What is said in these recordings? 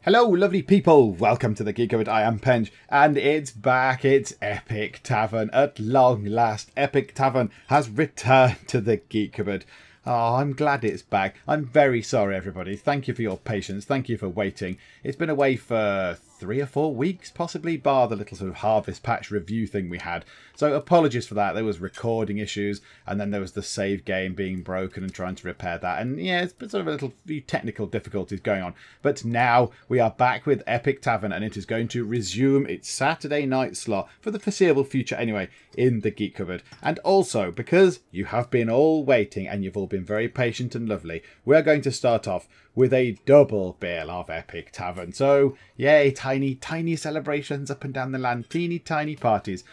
Hello, lovely people. Welcome to the Geek Cupboard. I am Penge, and it's back. It's Epic Tavern. At long last, Epic Tavern has returned to the Geek Cupboard. Oh, I'm glad it's back. I'm very sorry, everybody. Thank you for your patience. Thank you for waiting. It's been away for 3 or 4 weeks, possibly, bar the little sort of harvest patch review thing we had. So apologies for that. There was recording issues, and then there was the save game being broken and trying to repair that. And yeah, it's been sort of a few technical difficulties going on. But now we are back with Epic Tavern, and it is going to resume its Saturday night slot for the foreseeable future anyway in the Geek Cupboard. And also, because you have been all waiting and you've all been very patient and lovely, we are going to start off with a double bill of Epic Tavern. So, yay, tiny celebrations up and down the land, teeny tiny parties.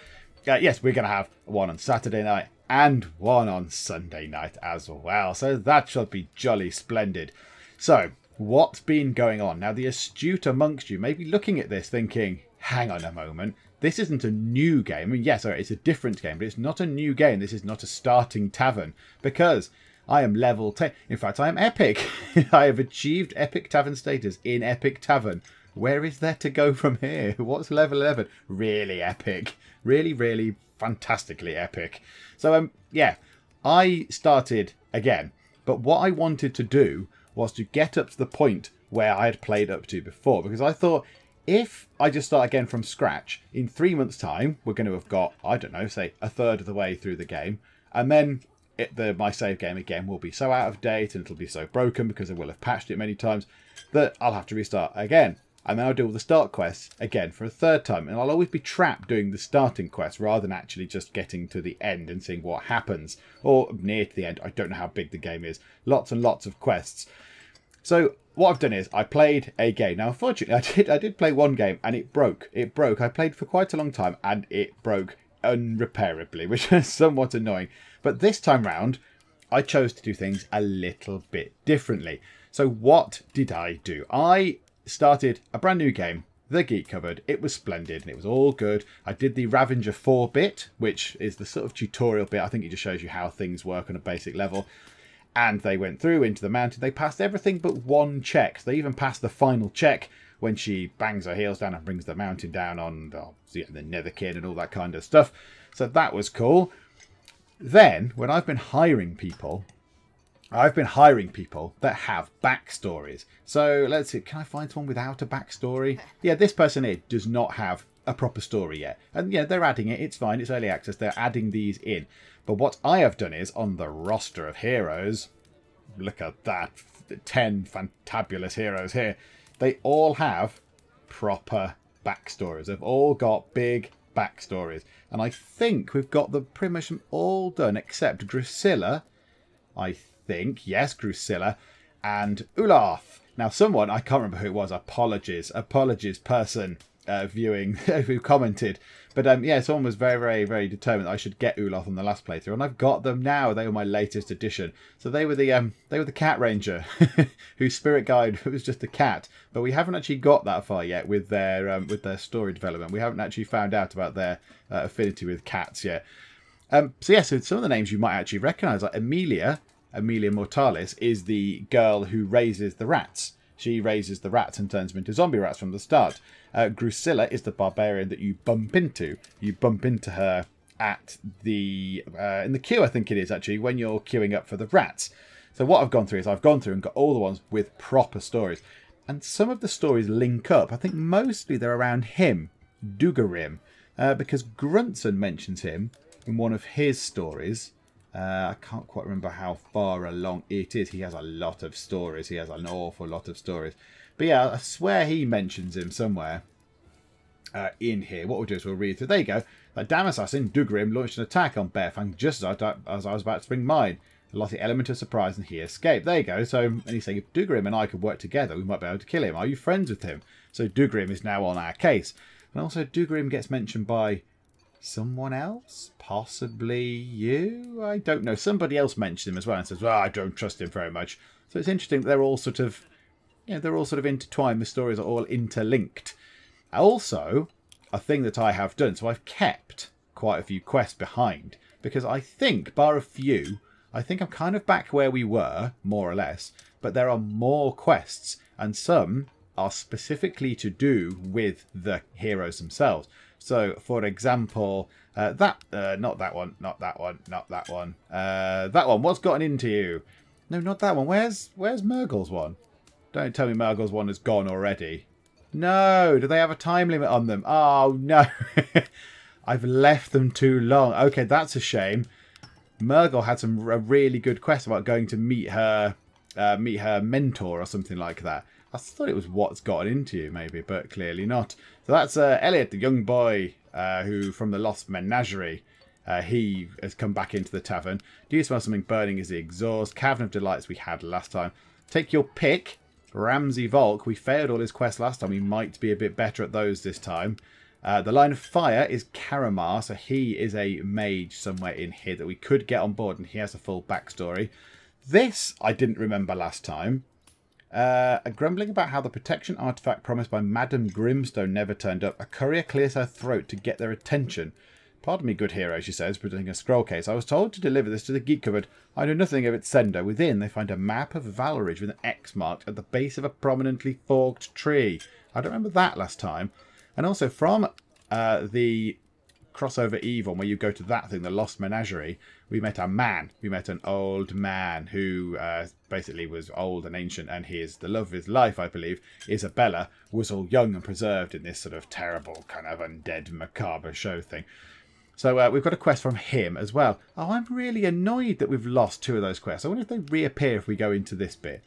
Yes, we're going to have one on Saturday night and one on Sunday night as well. So that should be jolly splendid. So, what's been going on? Now, the astute amongst you may be looking at this thinking, hang on a moment, this isn't a new game. I mean, yes, it's a different game, but it's not a new game. This is not a starting tavern, because I am level 10. In fact, I am epic. I have achieved Epic Tavern status in Epic Tavern. Where is there to go from here? What's level 11? Really epic. Really fantastically epic. So, yeah, I started again. But what I wanted to do was to get up to the point where I had played up to before. Because I thought, if I just start again from scratch, in 3 months' time, we're going to have got, I don't know, say a third of the way through the game. And then my save game again will be so out of date and it'll be so broken because I will have patched it many times that I'll have to restart again. And then I'll do all the start quests again for a third time. And I'll always be trapped doing the starting quests rather than actually just getting to the end and seeing what happens. Or near to the end. I don't know how big the game is. Lots and lots of quests. So what I've done is I played a game. Now, unfortunately, I did play one game and it broke. It broke. I played for quite a long time and it broke unrepairably, which is somewhat annoying. But this time round, I chose to do things a little bit differently. So what did I do? I started a brand new game, The Geek Cupboard. It was splendid and it was all good. I did the Ravager 4 bit, which is the sort of tutorial bit. I think it just shows you how things work on a basic level. And they went through into the mountain. They passed everything but one check. They even passed the final check when she bangs her heels down and brings the mountain down on the Netherkin and all that kind of stuff. So that was cool. Then, when I've been hiring people that have backstories. So, let's see, can I find someone without a backstory? Yeah, this person here does not have a proper story yet. And yeah, they're adding it, it's fine, it's early access, they're adding these in. But what I have done is, on the roster of heroes, look at that, 10 fantabulous heroes here, they all have proper backstories. They've all got big backstories. And I think we've got them pretty much all done, except Grusilla, I think. Yes, Grusilla and Uloth. Now, someone, I can't remember who it was, apologies person viewing, who commented. But yeah, someone was very determined that I should get Uloth on the last playthrough, and I've got them now. They were my latest addition. So they were the cat ranger, whose spirit guide was just a cat. But we haven't actually got that far yet with their story development. We haven't actually found out about their affinity with cats yet. So yeah, so some of the names you might actually recognise, like Emilia Mortalis, is the girl who raises the rats. She raises the rats and turns them into zombie rats from the start. Grusilla is the barbarian that you bump into. You bump into her at in the queue, I think it is, actually, when you're queuing up for the rats. So what I've gone through is I've gone through and got all the ones with proper stories. And some of the stories link up. I think mostly they're around him, Dugarim, because Grunson mentions him in one of his stories. I can't quite remember how far along it is. He has a lot of stories. He has an awful lot of stories. But yeah, I swear he mentions him somewhere in here. What we'll do is we'll read through. There you go. That damn assassin, Dugarim, launched an attack on Bearfang just as I was about to spring mine. I lost the element of surprise and he escaped. There you go. So, and he's saying, if Dugarim and I could work together, we might be able to kill him. Are you friends with him? So Dugarim is now on our case. And also Dugarim gets mentioned by someone else? Possibly you? I don't know. Somebody else mentioned him as well and says, well, I don't trust him very much. So it's interesting that they're all sort of, they're all sort of intertwined. The stories are all interlinked. Also, a thing that I have done, so I've kept quite a few quests behind because I think, bar a few, I think I'm kind of back where we were, more or less, but there are more quests and some are specifically to do with the heroes themselves. So, for example, not that one, not that one, not that one. That one, what's gotten into you? No, not that one. Where's Murgul's one? Don't tell me Murgul's one has gone already. No, do they have a time limit on them? Oh, no. I've left them too long. Okay, that's a shame. Murgul had a really good quest about going to meet her mentor or something like that. I thought it was what's gotten into you, maybe, but clearly not. So that's Elliot, the young boy who from the Lost Menagerie. He has come back into the tavern. Do you smell something burning as the exhaust? Cavern of Delights we had last time. Take your pick. Ramsay Volk. We failed all his quests last time. We might be a bit better at those this time. The Line of Fire is Karamar. So he is a mage somewhere in here that we could get on board. And he has a full backstory. This I didn't remember last time. A grumbling about how the protection artifact promised by Madame Grimstone never turned up. A courier clears her throat to get their attention. Pardon me, good hero, she says, presenting a scroll case. I was told to deliver this to the Geek cupboard. I know nothing of its sender. Within, they find a map of Valridge with an X marked at the base of a prominently forked tree. I don't remember that last time. And also from the crossover Eve one, where you go to that thing, the Lost Menagerie, we met a man. We met an old man who basically was old and ancient, and the love of his life, I believe, Isabella, was all young and preserved in this sort of terrible kind of undead macabre show thing. So we've got a quest from him as well. Oh, I'm really annoyed that we've lost 2 of those quests. I wonder if they reappear if we go into this bit.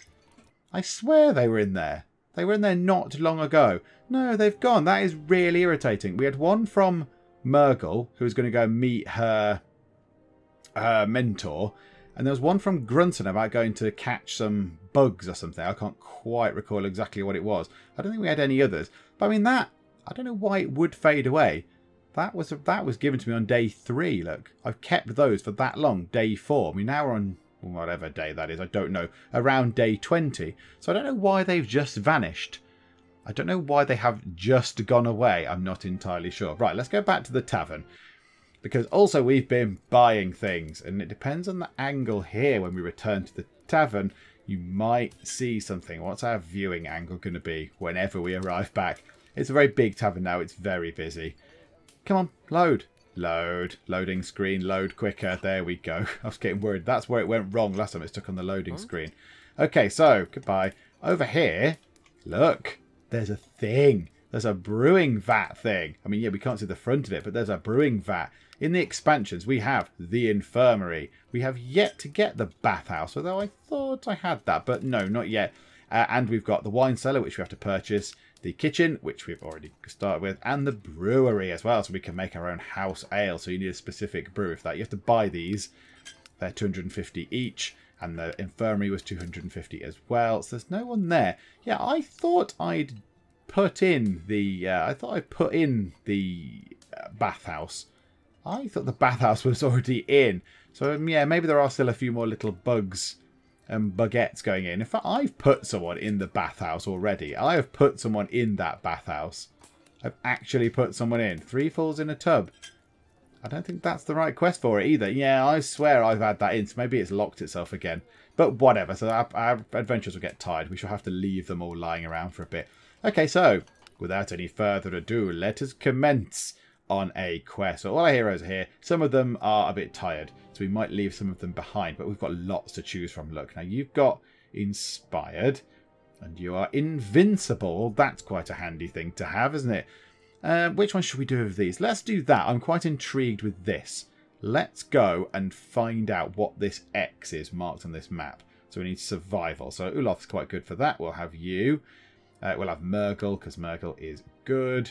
I swear they were in there. They were in there not long ago. No, they've gone. That is really irritating. We had one from Murgul, who was going to go meet her mentor. And there was one from Grunson about going to catch some bugs or something. I can't quite recall exactly what it was. I don't think we had any others. But I mean, I don't know why it would fade away. That was given to me on day 3. Look, I've kept those for that long. Day 4. I mean, now we're on whatever day that is. I don't know. Around day 20. So I don't know why they've just vanished. I don't know why they have just gone away. I'm not entirely sure. Right, let's go back to the tavern. Because also we've been buying things. And it depends on the angle here when we return to the tavern. You might see something. What's our viewing angle going to be whenever we arrive back? It's a very big tavern now. It's very busy. Come on, load. Load. Loading screen. Load quicker. There we go. I was getting worried. That's where it went wrong last time. It stuck on the loading screen. Okay, so, goodbye. Over here, look. There's a thing. There's a brewing vat thing. I mean, yeah, we can't see the front of it, but there's a brewing vat. In the expansions, we have the infirmary. We have yet to get the bathhouse, although I thought I had that, but no, not yet. And we've got the wine cellar, which we have to purchase. The kitchen, which we've already started with, and the brewery as well, so we can make our own house ale. So you need a specific brew for that. You have to buy these. They're 250 each, and the infirmary was 250 as well. So there's no one there. Yeah, I thought I'd put in the bathhouse. I thought the bathhouse was already in. So yeah, maybe there are still a few more little bugs and baguettes going in. In fact, I've put someone in the bathhouse already. I have put someone in that bathhouse. I've actually put someone in. 3 falls in a tub. I don't think that's the right quest for it either. Yeah, I swear I've had that in. So maybe it's locked itself again. But whatever. So our adventurers will get tired. We shall have to leave them all lying around for a bit. Okay, so without any further ado, let us commence on a quest. So all our heroes are here. Some of them are a bit tired, so we might leave some of them behind, but we've got lots to choose from. Look, now you've got Inspired, and you are Invincible. That's quite a handy thing to have, isn't it? Which one should we do of these? Let's do that. I'm quite intrigued with this. Let's go and find out what this X is marked on this map. So we need Survival. So Uloth's quite good for that. We'll have you. We'll have Murgul, because Murgul is good.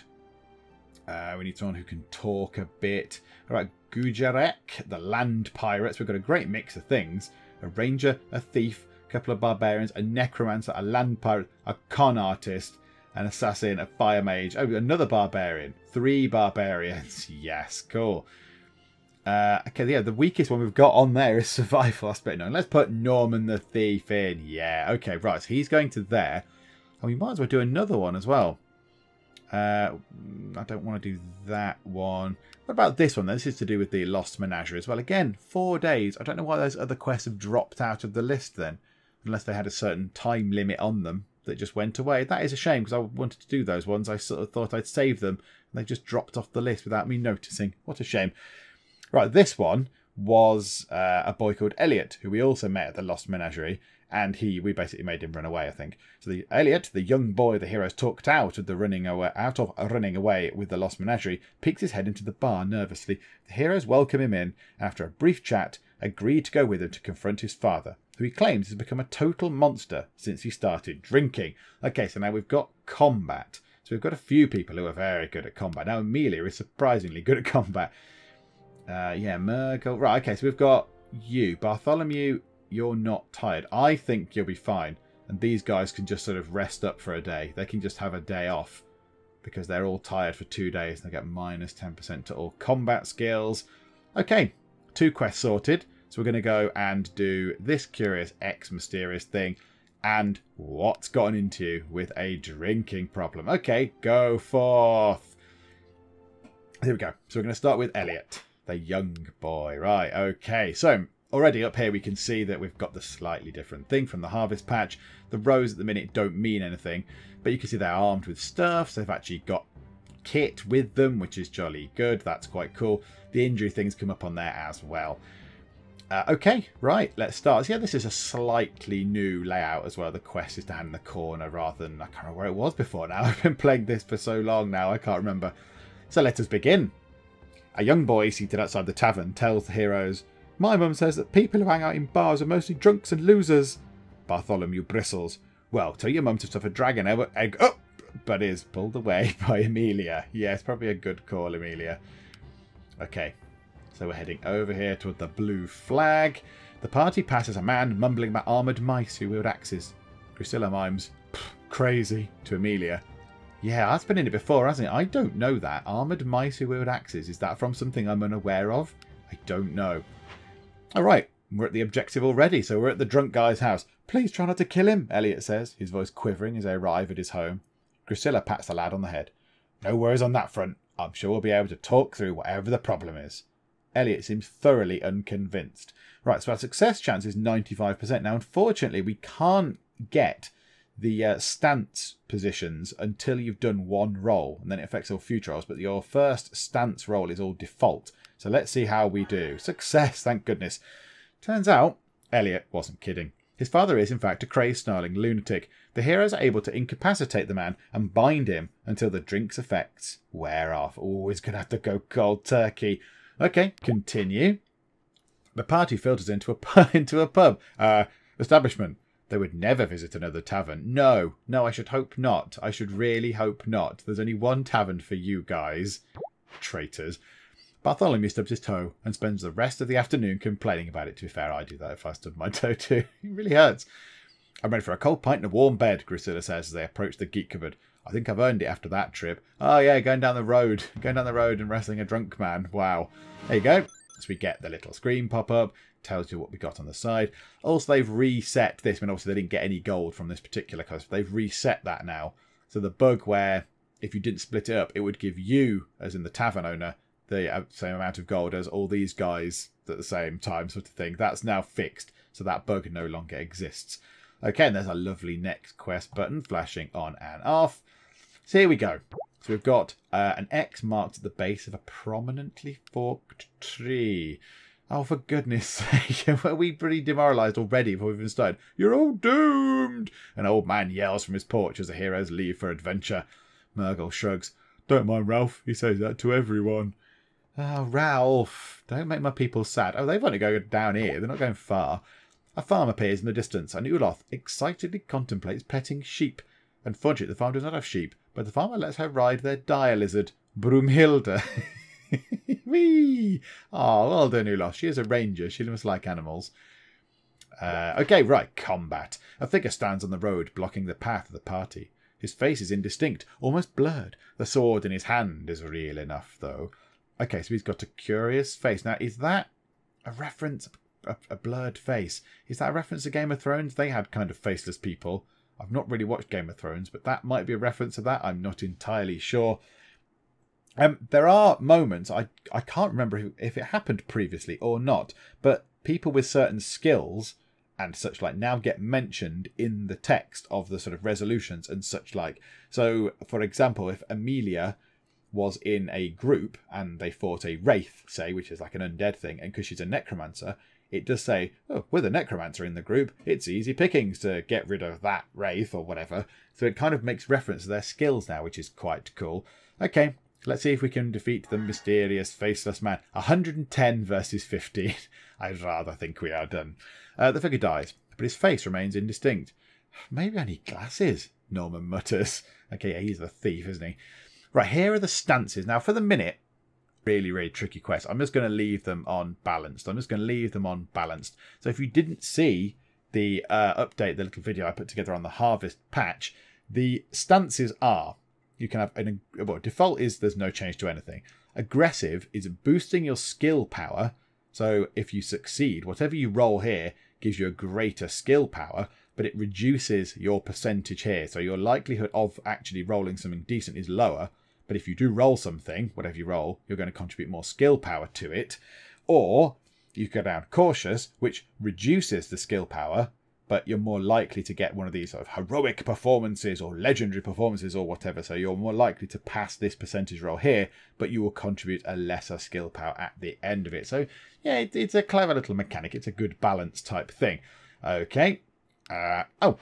We need someone who can talk a bit. All right, Gujarek, the land pirates. We've got a great mix of things. A ranger, a thief, a couple of barbarians, a necromancer, a land pirate, a con artist, an assassin, a fire mage. Oh, another barbarian. 3 barbarians. Yes, cool. Okay, yeah, the weakest one we've got on there is survival. That's better known. Let's put Norman the thief in. Yeah, okay, right. So he's going to there. And we might as well do another one as well. I don't want to do that one. What about this one? This is to do with the Lost Menagerie as well. Again, 4 days. I don't know why those other quests have dropped out of the list then. Unless they had a certain time limit on them. that just went away. That is a shame because I wanted to do those ones. I sort of thought I'd save them. And they just dropped off the list without me noticing. What a shame. Right, this one was a boy called Elliot, who we also met at the Lost Menagerie. And we basically made him run away, I think. So Elliot, the young boy the heroes talked out of running away with the Lost Menagerie, peeks his head into the bar nervously. The heroes welcome him in, and after a brief chat, agree to go with him to confront his father, who he claims has become a total monster since he started drinking. Okay, so now we've got combat. So we've got a few people who are very good at combat. Now Emilia is surprisingly good at combat. Murgul. Right, okay, so we've got you, Bartholomew. You're not tired. I think you'll be fine. And these guys can just sort of rest up for a day. They can just have a day off because they're all tired for 2 days. They get minus 10% to all combat skills. Okay, 2 quests sorted. So we're going to go and do this curious X mysterious thing. And what's gotten into you with a drinking problem? Okay, go forth. Here we go. So we're going to start with Elliot, the young boy. Right, okay. So already up here we can see that we've got the slightly different thing from the harvest patch. The rows at the minute don't mean anything, but you can see they're armed with stuff, so they've actually got kit with them, which is jolly good. That's quite cool. The injury things come up on there as well. Okay, right, let's start. So yeah, this is a slightly new layout as well. The quest is down in the corner rather than, I can't remember where it was before now. I've been playing this for so long now, I can't remember. So let us begin. A young boy seated outside the tavern tells the heroes, "My mum says that people who hang out in bars are mostly drunks and losers." Bartholomew bristles. "Well, tell your mum to stuff a dragon egg up," but is pulled away by Emilia. Yeah, it's probably a good call, Emilia. Okay, so we're heading over here toward the blue flag. The party passes a man mumbling about armoured mice who wield axes. Grusilla mimes, "Crazy," to Emilia. Yeah, that's been in it before, hasn't it? I don't know that. Armoured mice who wield axes. Is that from something I'm unaware of? I don't know. Alright, we're at the objective already, so we're at the drunk guy's house. "Please try not to kill him," Elliot says, his voice quivering as they arrive at his home. Grusilla pats the lad on the head. "No worries on that front. I'm sure we'll be able to talk through whatever the problem is." Elliot seems thoroughly unconvinced. Right, so our success chance is 95%. Now, unfortunately, we can't get the stance positions until you've done one roll, and then it affects all future rolls, but your first stance roll is all default. So let's see how we do. Success, thank goodness. Turns out, Elliot wasn't kidding. His father is, in fact, a crazed, snarling lunatic. The heroes are able to incapacitate the man and bind him until the drink's effects wear off. Oh, he's going to have to go cold turkey. Okay, continue. The party filters into a pub. Establishment. They would never visit another tavern. No, I should hope not. I should really hope not. There's only one tavern for you guys. Traitors. Bartholomew stubs his toe and spends the rest of the afternoon complaining about it. To be fair, I do that if I stub my toe too. It really hurts. "I'm ready for a cold pint and a warm bed," Grusilla says as they approach the Geek cupboard. "I think I've earned it after that trip." Oh yeah, going down the road and wrestling a drunk man. Wow. There you go. So we get the little screen pop up. Tells you what we got on the side. Also, they've reset this. I mean, obviously they didn't get any gold from this particular coast, but they've reset that now. So the bug where if you didn't split it up, it would give you, as in the tavern owner, the same amount of gold as all these guys at the same time, sort of thing. That's now fixed, so that bug no longer exists. Okay, and there's a lovely next quest button flashing on and off. So here we go. So we've got an X marked at the base of a prominently forked tree. Oh, for goodness sake, are we pretty demoralised already before we've even started? "You're all doomed!" An old man yells from his porch as the heroes leave for adventure. Murgul shrugs. "Don't mind Ralph, he says that to everyone." Oh, Ralph, don't make my people sad. Oh, they've only going down here. They're not going far. A farm appears in the distance, and Uloth excitedly contemplates petting sheep. Unfortunately, the farm does not have sheep, but the farmer lets her ride their dire lizard, Broomhilda. Whee! Oh, well done, Uloth. She is a ranger. She must like animals. Okay, right, combat. A figure stands on the road, blocking the path of the party. His face is indistinct, almost blurred. The sword in his hand is real enough, though. Okay, so he's got a curious face. Now, is that a reference, a blurred face? Is that a reference to Game of Thrones? They had kind of faceless people. I've not really watched Game of Thrones, but that might be a reference to that. I'm not entirely sure. There are moments, I can't remember if it happened previously or not, but people with certain skills and such like now get mentioned in the text of the sort of resolutions and such like. So, for example, if Emilia was in a group and they fought a wraith, say, which is like an undead thing, and because she's a necromancer, it does say, oh, with a necromancer in the group, it's easy pickings to get rid of that wraith or whatever. So it kind of makes reference to their skills now, which is quite cool. Okay, let's see if we can defeat the mysterious faceless man. 110 versus 15. I'd rather think we are done. The figure dies, but his face remains indistinct. Maybe I need glasses, Norman mutters. Okay, yeah, he's the thief, isn't he? Right, here are the stances. Now, for the minute, really, really tricky quest. I'm just going to leave them on balanced. So if you didn't see the update, the little video I put together on the harvest patch, the stances are, you can have, well, default is there's no change to anything. Aggressive is boosting your skill power. So if you succeed, whatever you roll here gives you a greater skill power, but it reduces your percentage here. So your likelihood of actually rolling something decent is lower. But if you do roll something, whatever you roll, you're going to contribute more skill power to it. Or you go down cautious, which reduces the skill power, but you're more likely to get one of these sort of heroic performances or legendary performances or whatever. So you're more likely to pass this percentage roll here, but you will contribute a lesser skill power at the end of it. So yeah, it's a clever little mechanic. It's a good balance type thing. Okay. Oh.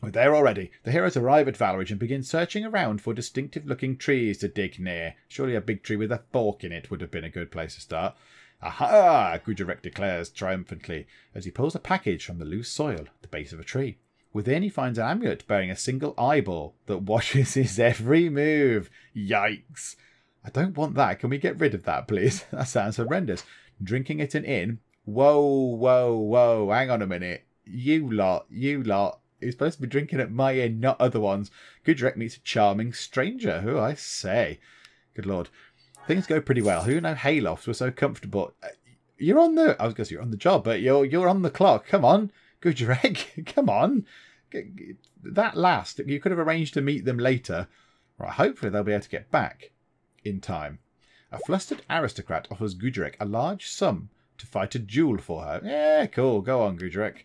We're there already. The heroes arrive at Valridge and begin searching around for distinctive-looking trees to dig near. Surely a big tree with a fork in it would have been a good place to start. Aha! Gudurek declares triumphantly as he pulls a package from the loose soil at the base of a tree. Within he finds an amulet bearing a single eyeball that watches his every move. Yikes! I don't want that. Can we get rid of that, please? That sounds horrendous. Drinking it and in. Whoa. Hang on a minute. You lot. He's supposed to be drinking at my inn, not other ones. Gudurek meets a charming stranger. Who I say. Good lord. Things go pretty well. Who knew haylofts were so comfortable? You're on the... I was going to say you're on the job, but you're on the clock. Come on. Gudurek. Come on. That last. You could have arranged to meet them later. Right, hopefully they'll be able to get back in time. A flustered aristocrat offers Gudurek a large sum to fight a duel for her. Yeah, cool. Go on, Gudurek.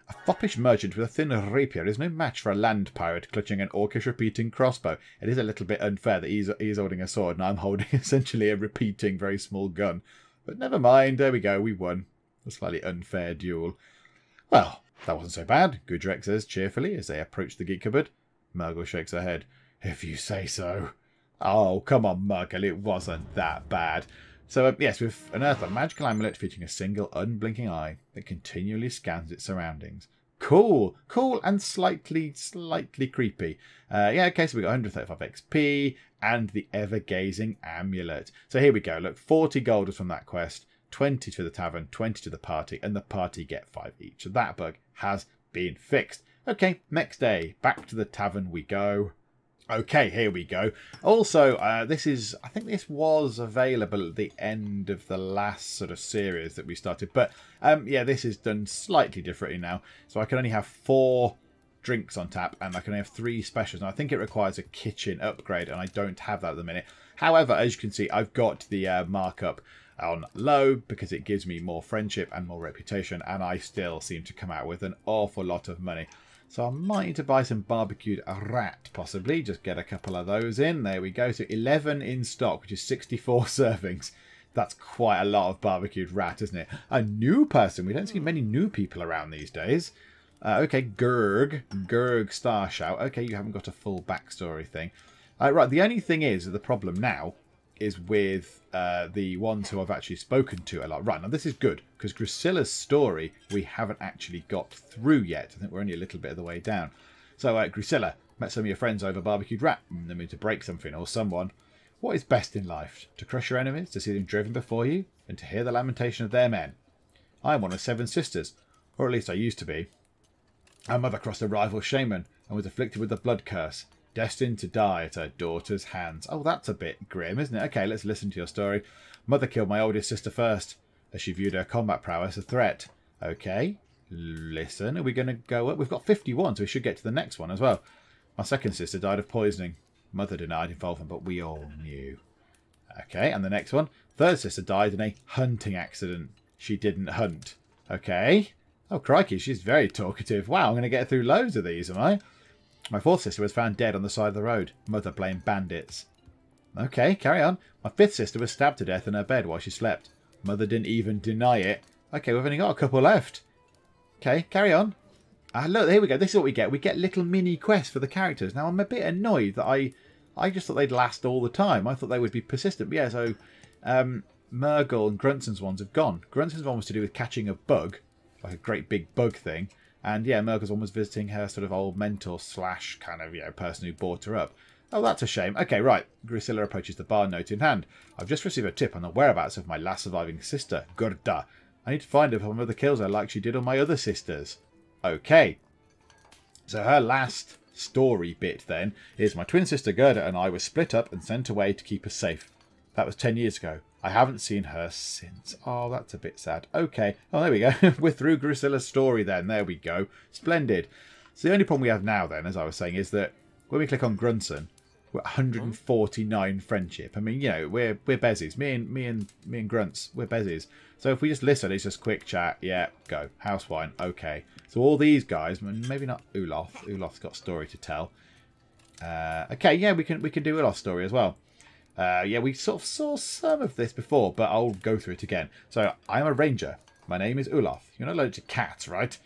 A foppish merchant with a thin rapier is no match for a land pirate clutching an orcish repeating crossbow. It is a little bit unfair that he's holding a sword and I'm holding essentially a repeating very small gun. But never mind, there we go, we won. A slightly unfair duel. Well, that wasn't so bad, Gudurek says cheerfully as they approach the geek cupboard. Murgul shakes her head. If you say so. Oh, come on, Murgul, it wasn't that bad. So, yes, we've unearthed a magical amulet featuring a single unblinking eye that continually scans its surroundings. Cool and slightly creepy. Yeah, okay, so we got 135 XP and the ever-gazing amulet. So here we go, look, 40 gold was from that quest, 20 to the tavern, 20 to the party, and the party get 5 each. So that bug has been fixed. Okay, next day, back to the tavern we go. Okay, here we go. Also, I think this was available at the end of the last sort of series that we started. But, yeah, this is done slightly differently now. So I can only have 4 drinks on tap and I can only have 3 specials. And I think it requires a kitchen upgrade and I don't have that at the minute. However, as you can see, I've got the markup on low because it gives me more friendship and more reputation. And I still seem to come out with an awful lot of money. So I might need to buy some barbecued rat, possibly. Just get a couple of those in. There we go. So 11 in stock, which is 64 servings. That's quite a lot of barbecued rat, isn't it? A new person. We don't see many new people around these days. Okay, Gurg Star Shout. Okay, you haven't got a full backstory thing. Right, the only thing is, the problem now is with the ones who I've actually spoken to a lot. Right, now this is good, because Grusilla's story we haven't actually got through yet. I think we're only a little bit of the way down. So, Grusilla, met some of your friends over barbecued rat. They mean to break something or someone. What is best in life? To crush your enemies, to see them driven before you, and to hear the lamentation of their men. I am one of 7 sisters, or at least I used to be. Our mother crossed a rival shaman, and was afflicted with the blood curse. Destined to die at her daughter's hands. Oh, that's a bit grim, isn't it? Okay, let's listen to your story. Mother killed my oldest sister first, as she viewed her combat prowess a threat. Okay, listen. Are we going to go up? We've got 51, so we should get to the next one as well. My second sister died of poisoning. Mother denied involvement, but we all knew. Okay, and the next one. Third sister died in a hunting accident. She didn't hunt. Okay, Oh, crikey, she's very talkative. Wow, I'm going to get through loads of these, am I? My fourth sister was found dead on the side of the road. Mother blamed bandits. Okay, carry on. My fifth sister was stabbed to death in her bed while she slept. Mother didn't even deny it. Okay, we've only got a couple left. Okay, carry on. Ah, look, here we go. This is what we get. We get little mini quests for the characters. Now, I'm a bit annoyed that I just thought they'd last all the time. I thought they would be persistent. But yeah, so Murgul and Grunson's ones have gone. Grunson's one was to do with catching a bug, like a great big bug thing. And yeah, Murgul's one was visiting her sort of old mentor slash kind of, person who brought her up. Oh, that's a shame. Okay, right. Grusilla approaches the bar, note in hand. I've just received a tip on the whereabouts of my last surviving sister, Gerda. I need to find her before my mother kills her like she did on my other sisters. Okay. So her last story bit then is my twin sister Gerda and I were split up and sent away to keep us safe. That was 10 years ago. I haven't seen her since. Oh, that's a bit sad. Okay. Oh, there we go. We're through Grusilla's story then. There we go. Splendid. So the only problem we have now then, as I was saying, is that when we click on Grunson, we're 149 friendship. I mean, we're bezies. Me and Grunts, we're bezies. So if we just listen, it's just quick chat. Yeah, go. House wine. Okay. So all these guys, maybe not Uloth. Uloth's got a story to tell. Okay, yeah, we can do Uloth's story as well. Yeah, we sort of saw some of this before, but I'll go through it again. So I'm a ranger. My name is Uloth. You're not allergic to cats, right?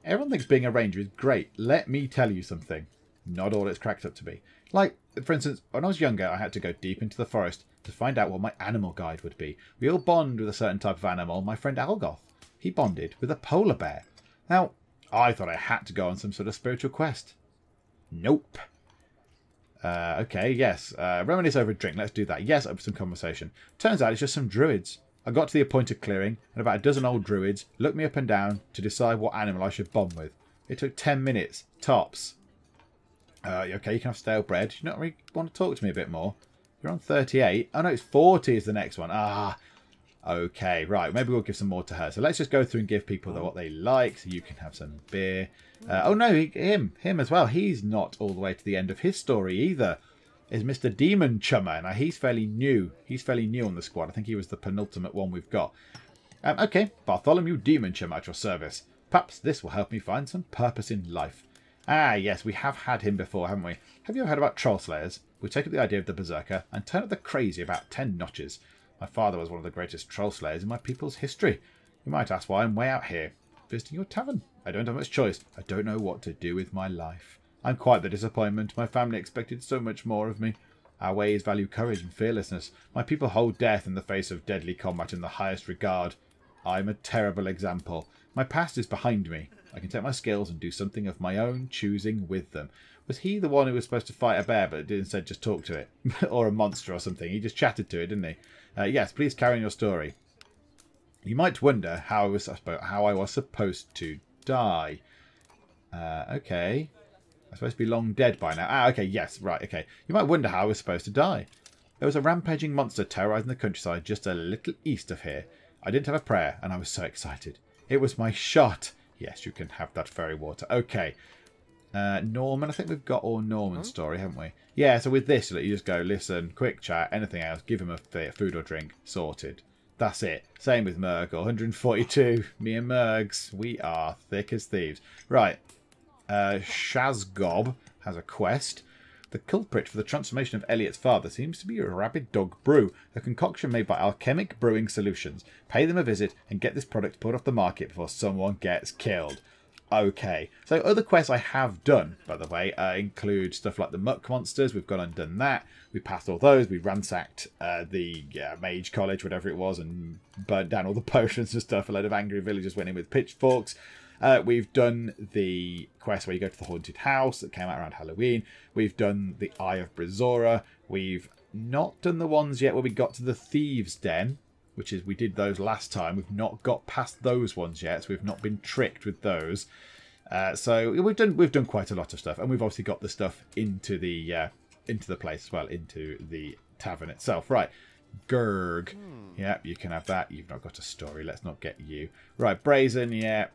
Everyone thinks being a ranger is great. Let me tell you something. Not all it's cracked up to be. Like, for instance, when I was younger, I had to go deep into the forest to find out what my animal guide would be. We all bond with a certain type of animal. My friend Algoth, he bonded with a polar bear. Now, I thought I had to go on some sort of spiritual quest. Nope. Okay, yes. Reminisce over a drink. Let's do that. Yes, over some conversation. Turns out it's just some druids. I got to the appointed clearing, and about a dozen old druids looked me up and down to decide what animal I should bond with. It took 10 minutes, tops. Okay, you can have stale bread. You don't really want to talk to me a bit more? You're on 38. Oh, no, it's 40 is the next one. Ah, okay, right. Maybe we'll give some more to her. So let's just go through and give people what they like. So you can have some beer. Oh, no, him as well. He's not all the way to the end of his story either. Is Mr. Demon Chummer. Now, he's fairly new. He's fairly new on the squad. I think he was the penultimate one we've got. Okay, Bartholomew Demon Chummer at your service. Perhaps this will help me find some purpose in life. Ah, yes, we have had him before, haven't we? Have you ever heard about troll slayers? We take up the idea of the berserker and turn up the crazy about 10 notches. My father was one of the greatest troll slayers in my people's history. You might ask why I'm way out here, visiting your tavern. I don't have much choice. I don't know what to do with my life. I'm quite the disappointment. My family expected so much more of me. Our ways value courage and fearlessness. My people hold death in the face of deadly combat in the highest regard. I'm a terrible example. My past is behind me. I can take my skills and do something of my own choosing with them. Was he the one who was supposed to fight a bear but instead just talk to it? Or a monster or something? He just chatted to it, didn't he? Yes, please carry on your story. You might wonder how I was supposed to die. Okay. I'm supposed to be long dead by now. Ah, okay, yes, right, okay. You might wonder how I was supposed to die. There was a rampaging monster terrorising the countryside just a little east of here. I didn't have a prayer, and I was so excited. It was my shot. Yes, you can have that fairy water. Okay. Norman, I think we've got all Norman's story, haven't we? Yeah, so with this, you just go, listen, quick chat, anything else, give him a food or drink, sorted. That's it. Same with Murgul, 142. Me and Murgs, we are thick as thieves. Right. Shazgob has a quest. The culprit for the transformation of Elliot's father seems to be a rabid dog Brew, a concoction made by Alchemic Brewing Solutions. Pay them a visit and get this product put off the market before someone gets killed. Okay, so other quests I have done, by the way, include stuff like the Muck Monsters. We've gone and done that. We passed all those. We ransacked the Mage College, whatever it was, and burnt down all the potions and stuff. A load of angry villagers went in with pitchforks. We've done the quest where you go to the haunted house that came out around Halloween. We've done the Eye of Brizora. We've not done the ones yet where we got to the Thieves' Den, which is, we did those last time. We've not got past those ones yet, so we've not been tricked with those. So we've done quite a lot of stuff, and we've obviously got the stuff into the place as well, into the tavern itself. Right. Gurg. Yep, you can have that. You've not got a story. Let's not get you. Right, Brazen. Yep.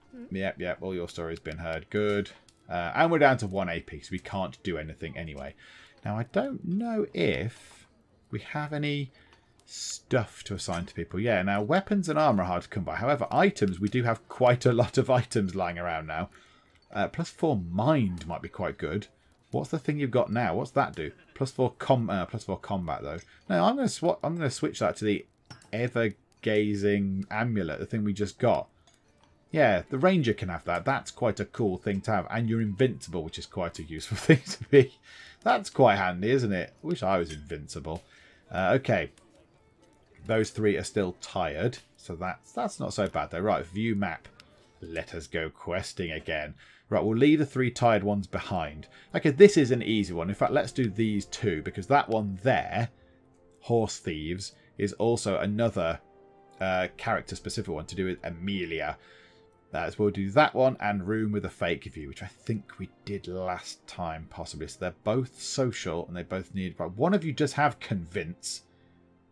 All your story's been heard. Good. And we're down to 1 AP, so we can't do anything anyway. Now, I don't know if we have any stuff to assign to people. Yeah, now weapons and armour are hard to come by. However, items, we do have quite a lot of items lying around now. +4 mind might be quite good. What's the thing you've got now? What's that do? +4 combat though. No, I'm going to switch that to the ever-gazing amulet, the thing we just got. Yeah, the ranger can have that. That's quite a cool thing to have. And you're invincible, which is quite a useful thing to be. That's quite handy, isn't it? I wish I was invincible. Okay. Those 3 are still tired. So that's not so bad though. Right, view map. Let us go questing again. Right, we'll leave the 3 tired ones behind. Okay, this is an easy one. In fact, let's do these 2. Because that one there, Horse Thieves, is also another character-specific one to do with Emilia. So we'll do that one and Room with a Fake View, which I think we did last time, possibly. So they're both social and they both need... Right, one of you does have Convince.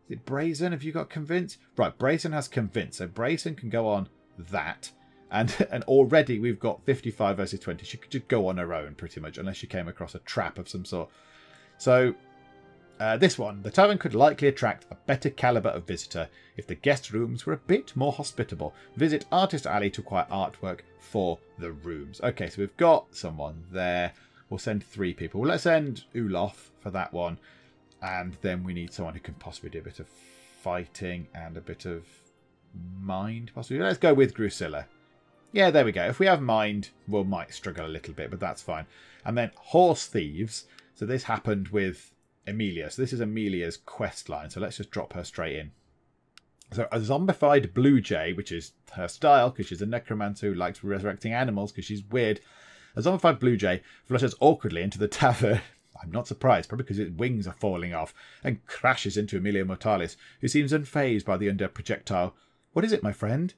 Is it Brazen? Have you got Convince? Right, Brazen has Convince. So Brazen can go on that. And already we've got 55 versus 20. She could just go on her own, pretty much, unless she came across a trap of some sort. So... this one, the tavern could likely attract a better calibre of visitor if the guest rooms were a bit more hospitable. Visit Artist Alley to acquire artwork for the rooms. Okay, so we've got someone there. We'll send 3 people. Well, let's send Uloth for that one. And then we need someone who can possibly do a bit of fighting and a bit of mind, possibly. Let's go with Grusilla. Yeah, there we go. If we have mind, we might struggle a little bit, but that's fine. And then Horse Thieves. So this happened with Emilia. So this is Emilia's quest line. So let's just drop her straight in. So a zombified blue jay, which is her style because she's a necromancer who likes resurrecting animals because she's weird. A zombified blue jay flushes awkwardly into the tavern. I'm not surprised, probably because its wings are falling off, and crashes into Emilia Mortalis, who seems unfazed by the undead projectile. What is it, my friend?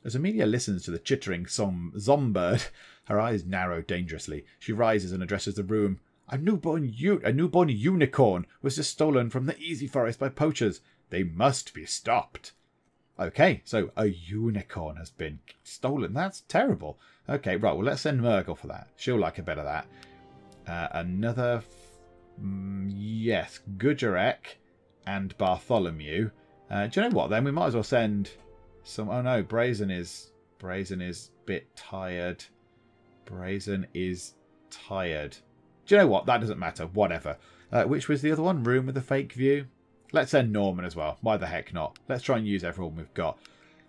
As Emilia listens to the chittering zombird, her eyes narrow dangerously. She rises and addresses the room. A newborn unicorn was just stolen from the Easy Forest by poachers. They must be stopped. Okay, so a unicorn has been stolen. That's terrible. Okay, right, well, let's send Murgul for that. She'll like a bit of that. Another... yes, Gujarek and Bartholomew. Do you know what, then? We might as well send some... Oh, no, Brazen is a bit tired. Brazen is tired. Do you know what? That doesn't matter. Whatever. Which was the other one? Room with a Fake View? Let's send Norman as well. Why the heck not? Let's try and use everyone we've got.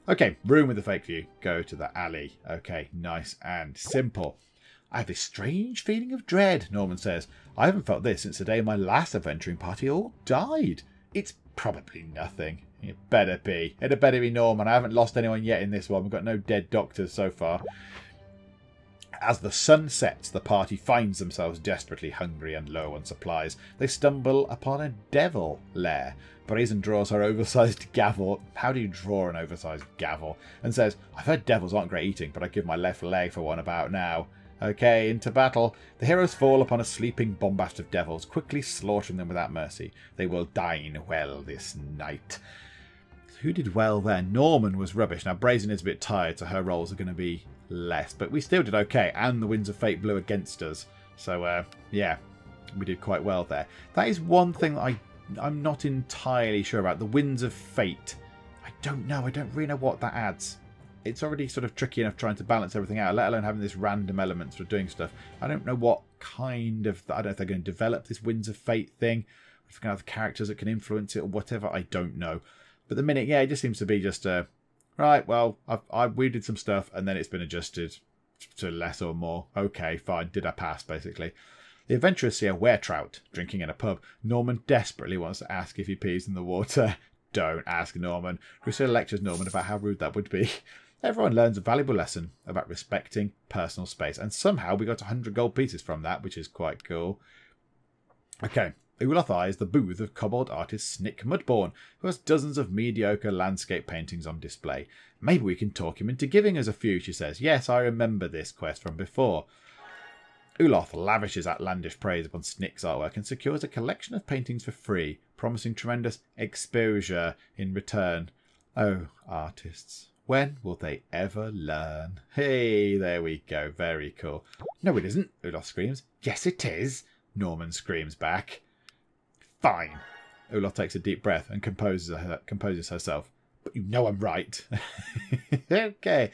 Okay, Room with a Fake View. Go to the alley. Okay, nice and simple. I have this strange feeling of dread, Norman says. I haven't felt this since the day my last adventuring party all died. It's probably nothing. It better be. It had better be Norman. I haven't lost anyone yet in this one. We've got no dead doctors so far. As the sun sets, the party finds themselves desperately hungry and low on supplies. They stumble upon a devil lair. Brazen draws her oversized gavel. How do you draw an oversized gavel? And says, I've heard devils aren't great eating, but I'd give my left leg for one about now. Okay, into battle. The heroes fall upon a sleeping bombast of devils, quickly slaughtering them without mercy. They will dine well this night. Who did well there? Norman was rubbish. Now, Brazen is a bit tired, so her rolls are going to be less. But we still did okay, and the winds of fate blew against us. So, yeah, we did quite well there. That is one thing that I'm not entirely sure about. The winds of fate. I don't know. I don't really know what that adds. It's already sort of tricky enough trying to balance everything out, let alone having this random elements for doing stuff. I don't know what kind of... I don't know if they're going to develop this winds of fate thing. If we're going to have characters that can influence it or whatever. I don't know. But the minute, yeah, it just seems to be just right, well, we did some stuff and then it's been adjusted to less or more. Okay, fine. Did I pass, basically? The adventurers see a weretrout drinking in a pub. Norman desperately wants to ask if he pees in the water. Don't ask Norman. Grusilla lectures Norman about how rude that would be. Everyone learns a valuable lesson about respecting personal space. And somehow we got 100 gold pieces from that, which is quite cool. Okay. Uloth eyes the booth of kobold artist Snick Mudbourne, who has dozens of mediocre landscape paintings on display. Maybe we can talk him into giving us a few, she says. Yes, I remember this quest from before. Uloth lavishes outlandish praise upon Snick's artwork and secures a collection of paintings for free, promising tremendous exposure in return. Oh, artists, when will they ever learn? Hey, there we go. Very cool. No, it isn't, Uloth screams. Yes, it is, Norman screams back. Fine. Uloth takes a deep breath and composes herself. But you know I'm right. Okay.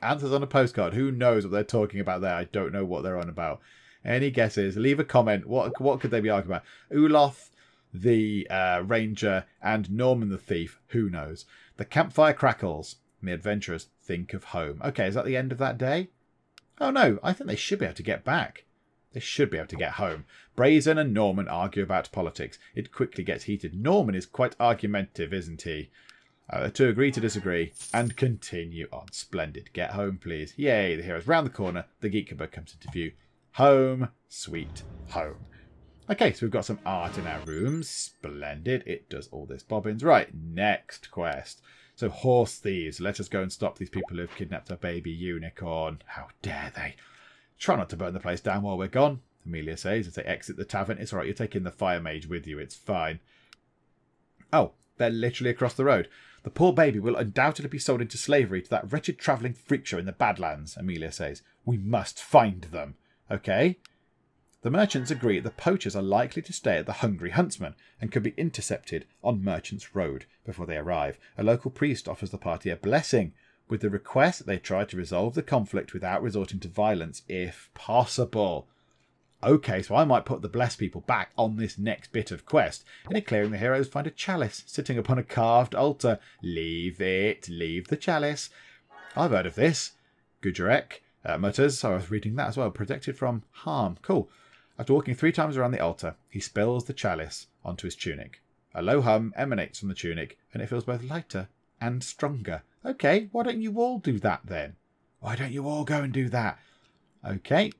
Answers on a postcard. Who knows what they're talking about there? I don't know what they're on about. Any guesses? Leave a comment. What could they be arguing about? Uloth, the ranger, and Norman the thief. Who knows? The campfire crackles. And the adventurers think of home. Okay, is that the end of that day? Oh no, I think they should be able to get back. They should be able to get home. Brazen and Norman argue about politics. It quickly gets heated. Norman is quite argumentative, isn't he? The two agree to disagree and continue on. Splendid. Get home, please. Yay, the heroes round the corner. The Geek cupboard comes into view. Home, sweet home. Okay, so we've got some art in our rooms. Splendid. It does all this bobbins. Right, next quest. So, horse thieves. Let us go and stop these people who have kidnapped our baby unicorn. How dare they? Try not to burn the place down while we're gone, Emilia says as they exit the tavern. It's alright, you're taking the fire mage with you. It's fine. Oh, they're literally across the road. The poor baby will undoubtedly be sold into slavery to that wretched travelling freak show in the Badlands, Emilia says. We must find them. Okay. The merchants agree the poachers are likely to stay at the Hungry Huntsman and could be intercepted on Merchants Road before they arrive. A local priest offers the party a blessing, with the request that they try to resolve the conflict without resorting to violence, if possible. Okay, so I might put the blessed people back on this next bit of quest. In a clearing, the heroes find a chalice sitting upon a carved altar. Leave it. Leave the chalice. I've heard of this. Gudurek mutters. So I was reading that as well. Protected from harm. Cool. After walking 3 times around the altar, he spills the chalice onto his tunic. A low hum emanates from the tunic, and it feels both lighter and stronger. Okay, why don't you all do that then? Why don't you all go and do that? Okay.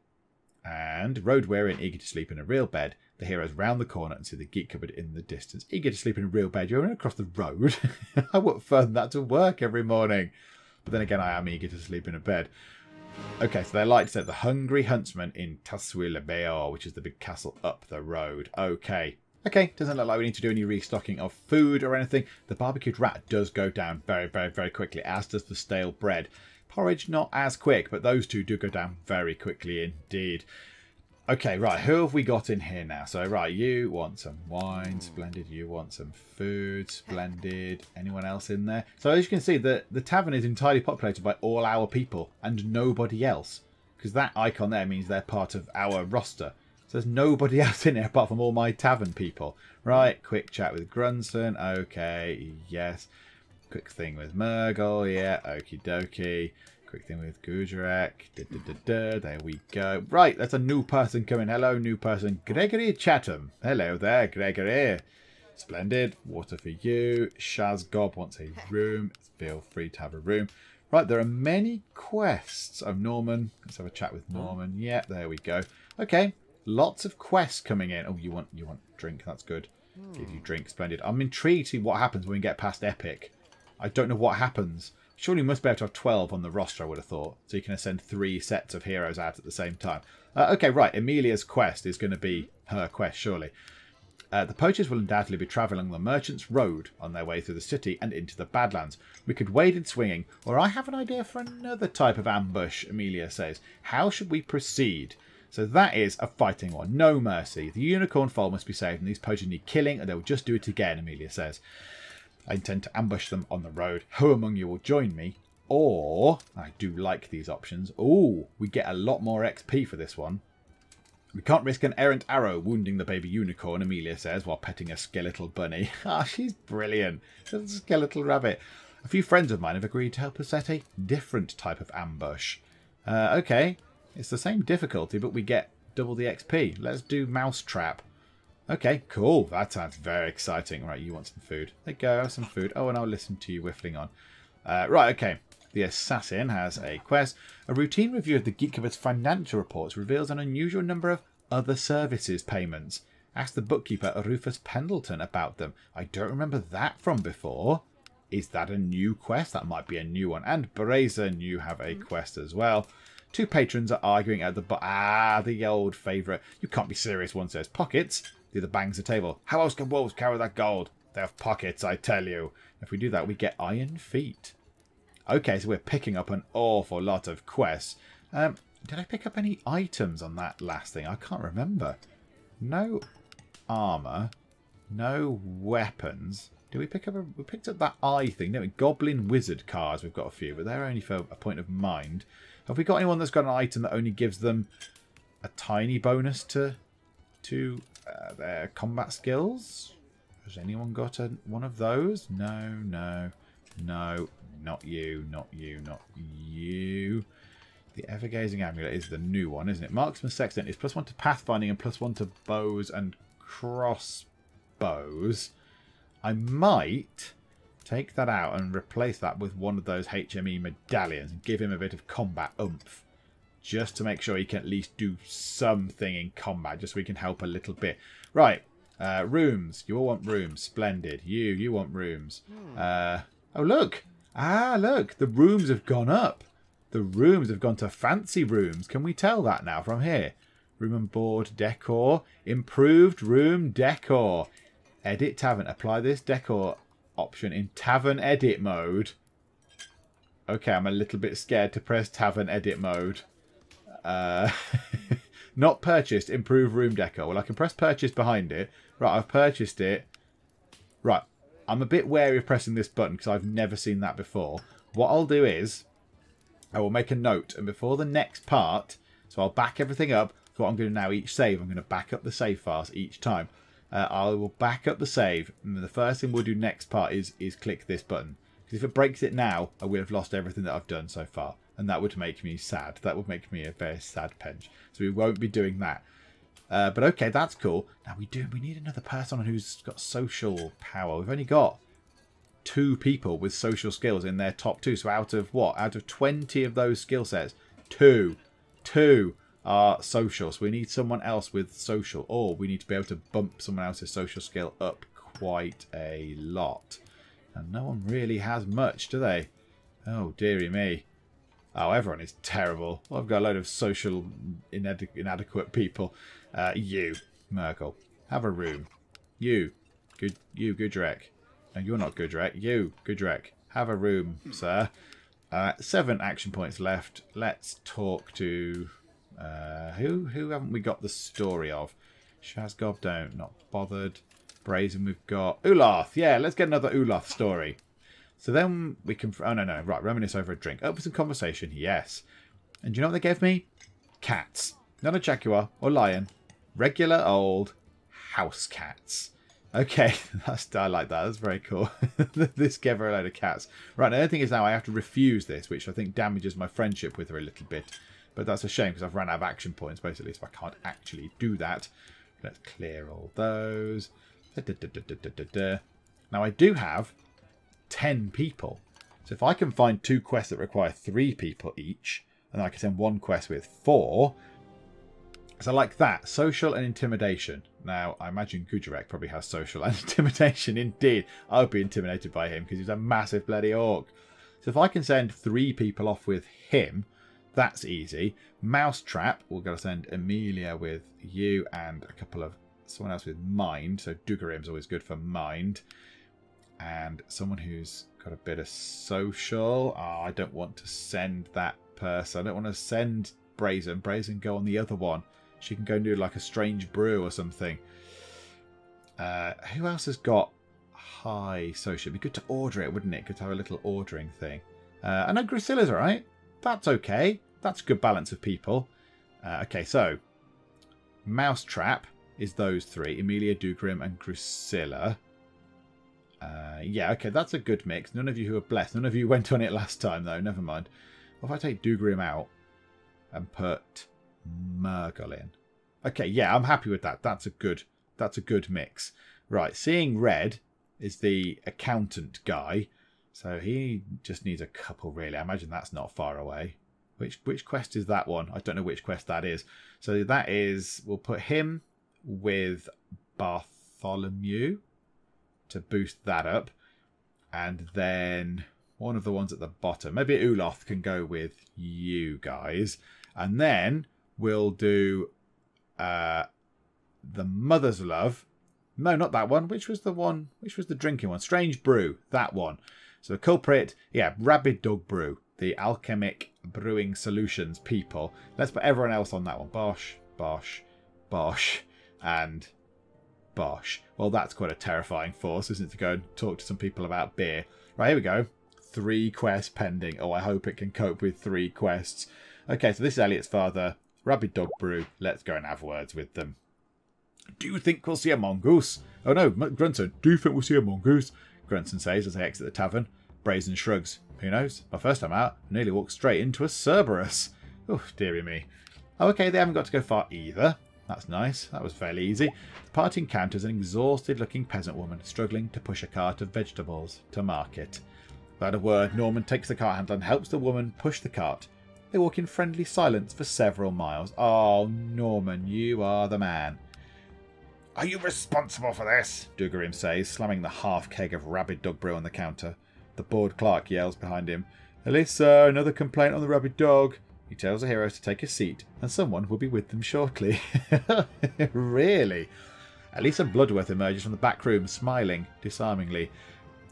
And road weary and eager to sleep in a real bed, the heroes round the corner and see the Geek cupboard in the distance. Eager to sleep in a real bed? You're running across the road? I wouldn't further that to work every morning. But then again, I am eager to sleep in a bed. Okay, so they like to say the Hungry Huntsman in Taswil-Beor, which is the big castle up the road. Okay. Okay, doesn't look like we need to do any restocking of food or anything. The barbecued rat does go down very, very, very quickly, as does the stale bread. Porridge, not as quick, but those two do go down very quickly indeed. Okay, right, who have we got in here now? So, right, you want some wine, splendid. You want some food, splendid. Anyone else in there? So, as you can see, the tavern is entirely populated by all our people and nobody else. Because that icon there means they're part of our roster. So, there's nobody else in here apart from all my tavern people. Right, quick chat with Grunson. Okay, yes. Quick thing with Murgul, yeah, okie dokie. Quick thing with Gudurek. There we go. Right, that's a new person coming. Hello, new person. Gregory Chatham. Hello there, Gregory. Splendid. Water for you. Shazgob wants a room. Feel free to have a room. Right, there are many quests. Oh, Norman. Let's have a chat with Norman. Yeah, there we go. Okay, lots of quests coming in. Oh, you want drink. That's good. Give you drink. Splendid. I'm intrigued to see what happens when we get past Epic. I don't know what happens. Surely you must be able to have 12 on the roster, I would have thought. So you can ascend 3 sets of heroes out at the same time. Okay, right. Emilia's quest is going to be her quest, surely. The poachers will undoubtedly be travelling along the Merchants Road on their way through the city and into the Badlands. We could wade in swinging, or I have an idea for another type of ambush, Emilia says. How should we proceed? So that is a fighting one. No mercy. The unicorn foal must be saved, and these poachers need killing, and they'll just do it again, Emilia says. I intend to ambush them on the road. Who among you will join me? Or, I do like these options. Ooh, we get a lot more XP for this one. We can't risk an errant arrow wounding the baby unicorn, Emilia says, while petting a skeletal bunny. Ah, she's brilliant. She's a skeletal rabbit. A few friends of mine have agreed to help us set a different type of ambush. Okay, it's the same difficulty, but we get double the XP. Let's do mousetrap. Okay, cool. That sounds very exciting. Right, you want some food. There you go, have some food. Oh, and I'll listen to you whiffling on. Right, okay. The assassin has a quest. A routine review of the Geek cupboard's financial reports reveals an unusual number of other services payments. Ask the bookkeeper, Rufus Pendleton, about them. I don't remember that from before. Is that a new quest? That might be a new one. And Brazen, you have a quest as well. 2 patrons are arguing at the the old favourite. You can't be serious, one says. Pockets. The other bangs the table. How else can wolves carry that gold? They have pockets, I tell you. If we do that, we get iron feet. Okay, so we're picking up an awful lot of quests. Did I pick up any items on that last thing? I can't remember. No armour. No weapons. Did we pick up we picked up that eye thing, didn't we? Goblin wizard cards, we've got a few, but they're only for a point of mind. Have we got anyone that's got an item that only gives them a tiny bonus to their combat skills? Has anyone got one of those? No, no, no. Not you, not you, not you. The Evergazing Amulet is the new one, isn't it? Marksman Sextant is +1 to pathfinding and +1 to bows and crossbows. I might take that out and replace that with one of those HME medallions and give him a bit of combat oomph. Just to make sure he can at least do something in combat, just so we can help a little bit. Right, rooms. You all want rooms. Splendid. You want rooms. Oh, look. Ah, look. The rooms have gone up. The rooms have gone to fancy rooms. Can we tell that now from here? Room and board decor. Improved room decor. Edit tavern. Apply this decor option in tavern edit mode. Okay, I'm a little bit scared to press tavern edit mode. Not purchased. Improve room decor. Well, I can press purchase behind it. Right, I've purchased it. Right, I'm a bit wary of pressing this button because I've never seen that before. What I'll do is I will make a note, and before the next part, so I'll back everything up. So what I'm going to now each save, I'm going to back up the save files each time. I will back up the save, and the first thing we'll do next part is click this button. Because if it breaks it now, I will have lost everything that I've done so far. And that would make me sad. That would make me a very sad Pench. So we won't be doing that. But okay, that's cool. Now we need another person who's got social power. We've only got 2 people with social skills in their top 2. So out of what? Out of 20 of those skill sets, 2 are social. So we need someone else with social. Or we need to be able to bump someone else's social skill up quite a lot. And no one really has much, do they? Oh, dearie me. Oh, everyone is terrible. Well, I've got a load of social inadequate people. You, Murgul, have a room. You, Gudrek. No, you're not Gudrek. You, Gudrek, have a room, sir. 7 action points left. Let's talk to... who haven't we got the story of? Shazgob, don't. Not bothered. Brazen, we've got... Uloth. Yeah, let's get another Uloth story. So then we can... Oh, no. Right, reminisce over a drink. Open some conversation. Yes. And do you know what they gave me? Cats. Not a jaguar or lion. Regular old house cats. Okay, I like that. That's very cool. This gave her a load of cats. Right, the only thing is now I have to refuse this, which I think damages my friendship with her a little bit. But that's a shame because I've run out of action points, basically, so I can't actually do that. Let's clear all those. Now, I do have 10 people. So if I can find 2 quests that require 3 people each, and I can send 1 quest with 4. So like that, social and intimidation. Now, I imagine Gudrek probably has social and intimidation. Indeed, I would be intimidated by him because he's a massive bloody orc. So if I can send 3 people off with him, that's easy. Mousetrap, we're going to send Emilia with you and a couple of someone else with mind. So Dugarim's always good for mind. And someone who's got a bit of social. Oh, I don't want to send that person. I don't want to send Brazen. Brazen, go on the other one. She can go and do like a strange brew or something. Who else has got high social? It'd be good to order it, wouldn't it? Good to have a little ordering thing. I know Grusilla's alright. That's okay. That's a good balance of people. Okay, so Mousetrap is those 3. Emilia, Dugrim and Grusilla. Yeah, okay, that's a good mix. None of you who are blessed. None of you went on it last time, though. Never mind. What if I take Dugrim out and put Murgul in? Okay, yeah, I'm happy with that. That's a good mix. Right, Seeing Red is the accountant guy. So he just needs a couple, really. I imagine that's not far away. Which quest is that one? I don't know which quest that is. So that is... We'll put him with Bartholomew to boost that up. And then one of the ones at the bottom. Maybe Uloth can go with you guys. And then we'll do the Mother's Love. No, not that one. Which was the one? Which was the drinking one? Strange Brew. That one. So the culprit, yeah, Rabid Dog Brew. The Alchemic Brewing Solutions people. Let's put everyone else on that one. Bosh, Bosh, Bosh, and Bosh. Well, that's quite a terrifying force, isn't it, to go and talk to some people about beer. Right, here we go. 3 quests pending. Oh, I hope it can cope with 3 quests. Okay, so this is Elliot's father. Rabid Dog Brew. Let's go and have words with them. Do you think we'll see a mongoose? Oh no, Grunson. Do you think we'll see a mongoose? Grunson says as they exit the tavern. Brazen shrugs. Who knows? My first time out, I nearly walked straight into a Cerberus. Oh, dearie me. Oh, okay, they haven't got to go far either. That's nice. That was fairly easy. The party encounters an exhausted-looking peasant woman struggling to push a cart of vegetables to market. Without a word, Norman takes the cart handle and helps the woman push the cart. They walk in friendly silence for several miles. Oh, Norman, you are the man. Are you responsible for this? Dugarim says, slamming the half keg of Rabid Dog Brew on the counter. The bored clerk yells behind him. At least, sir, another complaint on the Rabid Dog. He tells the heroes to take a seat, and someone will be with them shortly. Really? Elisa Bloodworth emerges from the back room, smiling disarmingly.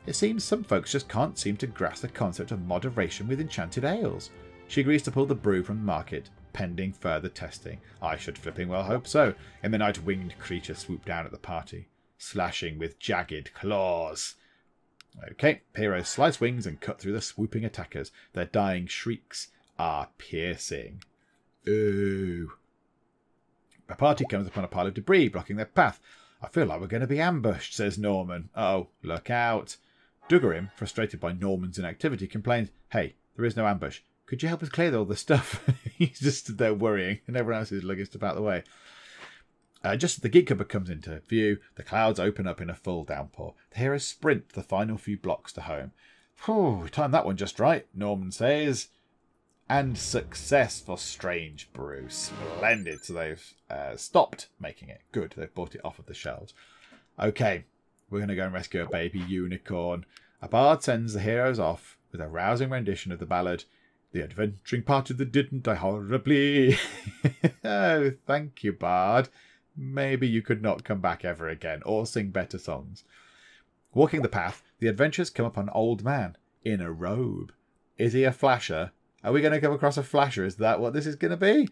It seems some folks just can't seem to grasp the concept of moderation with enchanted ales. She agrees to pull the brew from the market, pending further testing. I should flipping well hope so. In the night, winged creatures swoop down at the party, slashing with jagged claws. Okay, heroes slice wings and cut through the swooping attackers. Their dying shrieks are piercing. Ooh. The party comes upon a pile of debris blocking their path. I feel like we're going to be ambushed, says Norman. Oh, look out. Dugarim, frustrated by Norman's inactivity, complains, Hey, there is no ambush. Could you help us clear all the stuff? He's just stood there worrying, and everyone else is lugging stuff out of the way. Just as the Geek Cupboard comes into view, the clouds open up in a full downpour. The heroes sprint the final few blocks to home. Whew, timed that one just right, Norman says. And success for Strange Brew. Splendid. So they've stopped making it. Good, they've bought it off of the shelves. Okay, we're going to go and rescue a baby unicorn. A bard sends the heroes off with a rousing rendition of the ballad, The Adventuring Party That Didn't Die Horribly. Oh, thank you, bard. Maybe you could not come back ever again, or sing better songs. Walking the path, the adventurers come upon an old man in a robe. Is he a flasher? Are we going to come across a flasher? Is that what this is going to be?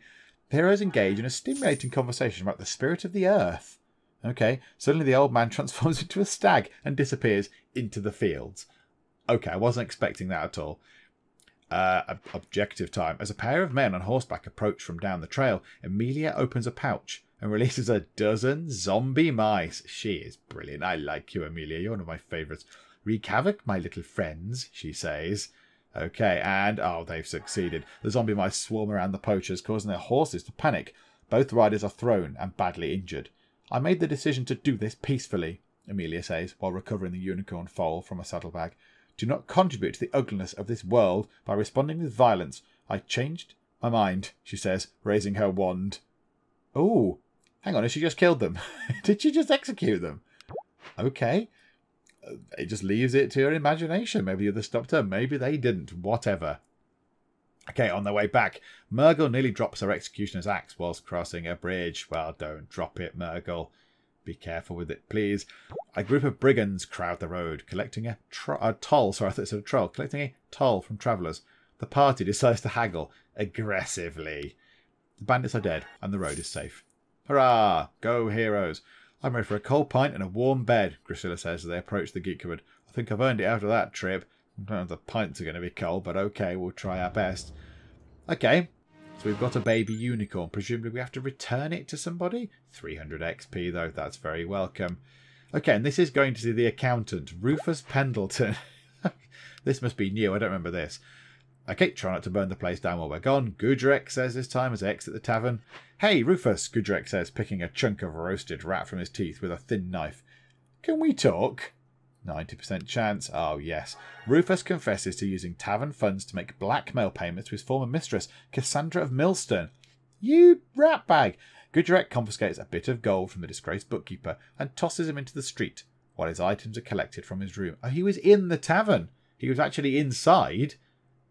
The heroes engage in a stimulating conversation about the spirit of the earth. Okay, suddenly the old man transforms into a stag and disappears into the fields. Okay, I wasn't expecting that at all. Objective time. As a pair of men on horseback approach from down the trail, Emilia opens a pouch and releases a dozen zombie mice. She is brilliant. I like you, Emilia. You're one of my favourites. Wreak havoc, my little friends, she says. Okay, and oh, they've succeeded. The zombie mice swarm around the poachers, causing their horses to panic. Both riders are thrown and badly injured. I made the decision to do this peacefully, Emilia says, while recovering the unicorn foal from a saddlebag. Do not contribute to the ugliness of this world by responding with violence. I changed my mind, she says, raising her wand. Oh, hang on, has she just killed them? Did she just execute them? Okay. It just leaves it to her imagination. Maybe the others stopped her. Maybe they didn't. Whatever. Okay, on their way back, Murgul nearly drops her executioner's axe whilst crossing a bridge. Well, don't drop it, Murgul. Be careful with it, please. A group of brigands crowd the road, collecting a toll. Sorry, I thought it was a troll. Collecting a toll from travellers. The party decides to haggle aggressively. The bandits are dead, and the road is safe. Hurrah! Go, heroes! I'm ready for a cold pint and a warm bed, Grusilla says as they approach the Geek Cupboard. I think I've earned it after that trip. I don't know if the pints are going to be cold, but okay, we'll try our best. Okay, so we've got a baby unicorn. Presumably we have to return it to somebody. 300 XP, though. That's very welcome. Okay, and this is going to see the accountant, Rufus Pendleton. This must be new. I don't remember this. Okay, try not to burn the place down while we're gone. Gudrek says this time as they exit the tavern. Hey, Rufus, Gudrek says, picking a chunk of roasted rat from his teeth with a thin knife. Can we talk? 90% chance. Oh, yes. Rufus confesses to using tavern funds to make blackmail payments to his former mistress, Cassandra of Millstone. You ratbag! Gudrek confiscates a bit of gold from the disgraced bookkeeper and tosses him into the street while his items are collected from his room. Oh, he was in the tavern. He was actually inside.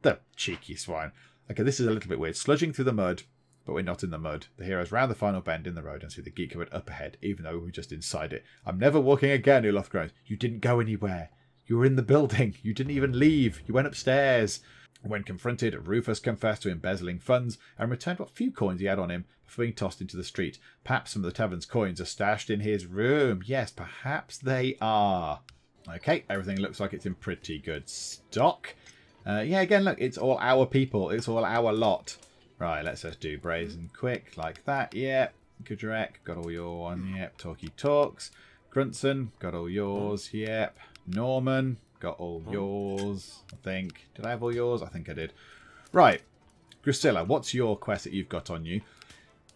The cheeky swine. Okay, this is a little bit weird. Sludging through the mud, but we're not in the mud. The heroes round the final bend in the road and see the Geek Cupboard up ahead, even though we're just inside it. I'm never walking again, Uloth groans. You didn't go anywhere. You were in the building. You didn't even leave. You went upstairs. When confronted, Rufus confessed to embezzling funds and returned what few coins he had on him before being tossed into the street. Perhaps some of the tavern's coins are stashed in his room. Yes, perhaps they are. Okay, everything looks like it's in pretty good stock. Yeah, again, look, it's all our people. It's all our lot. Right, let's just do brazen quick like that. Yep. Kudrek, got all your one. Yep. Talkie talks. Grunson, got all yours. Yep. Norman, got all yours, I think. Did I have all yours? I think I did. Right. Grusilla, what's your quest that you've got on you?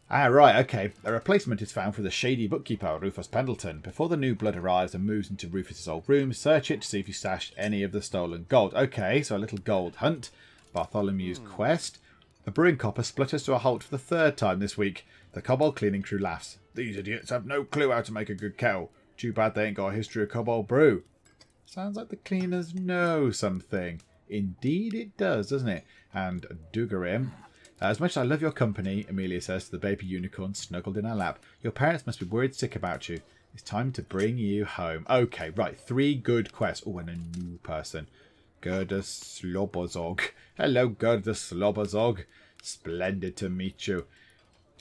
Ah, right, okay. A replacement is found for the shady bookkeeper, Rufus Pendleton. Before the new blood arrives and moves into Rufus's old room, search it to see if you stashed any of the stolen gold. Okay, so a little gold hunt. Bartholomew's quest. A brewing copper split us to a halt for the third time this week. The kobold cleaning crew laughs. These idiots have no clue how to make a good kettle. Too bad they ain't got a history of kobold brew. Sounds like the cleaners know something. Indeed it does, doesn't it? And Dugarim. As much as I love your company, Emilia says to the baby unicorn snuggled in her lap, your parents must be worried sick about you. It's time to bring you home. Okay, right. 3 good quests. Oh, and a new person. Gerda Slobozog. Hello, Gerda Slobozog. Splendid to meet you.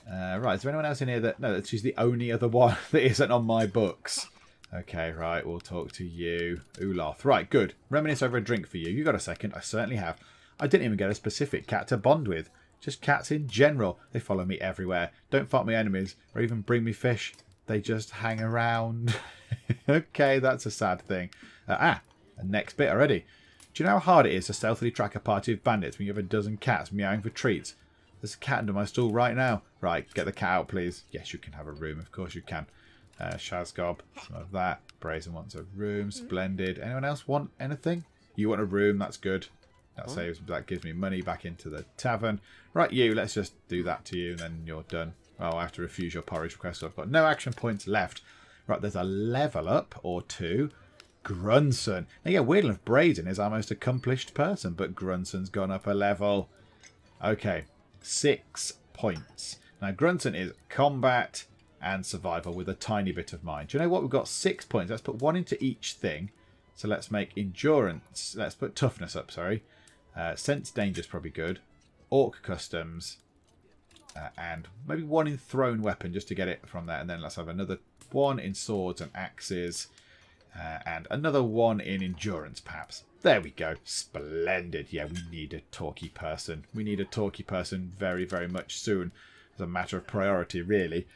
Right, is there anyone else in here that... No, she's the only other one that isn't on my books. Okay, right, we'll talk to you. Uloth. Right, good. Reminisce over a drink for you. You got a second? I certainly have. I didn't even get a specific cat to bond with. Just cats in general. They follow me everywhere. Don't fight my enemies or even bring me fish. They just hang around. Okay, that's a sad thing. A next bit already. Do you know how hard it is to stealthily track a party of bandits when you have a dozen cats meowing for treats? There's a cat under my stool right now. Right, get the cat out, please. Yes, you can have a room. Of course you can. Shazgob, some of that. Brazen wants a room. Splendid. Anyone else want anything? You want a room? That's good. That gives me money back into the tavern. Right, you. Let's just do that to you, and then you're done. Oh, I have to refuse your porridge request. So I've got no action points left. Right, there's a level up or 2. Grunson. Now, yeah, weird enough, Brazen is our most accomplished person, but Grunson's gone up a level. Okay, 6 points. Now, Grunson is combat and survival with a tiny bit of mind. Do you know what? We've got 6 points. Let's put 1 into each thing. So let's make endurance. Let's put toughness up, sorry. Sense danger is probably good. Orc customs. And maybe 1 in thrown weapon just to get it from there. And then let's have another 1 in swords and axes. And another 1 in endurance, perhaps. There we go. Splendid. Yeah, we need a talky person. We need a talky person very, very much soon. As a matter of priority, really.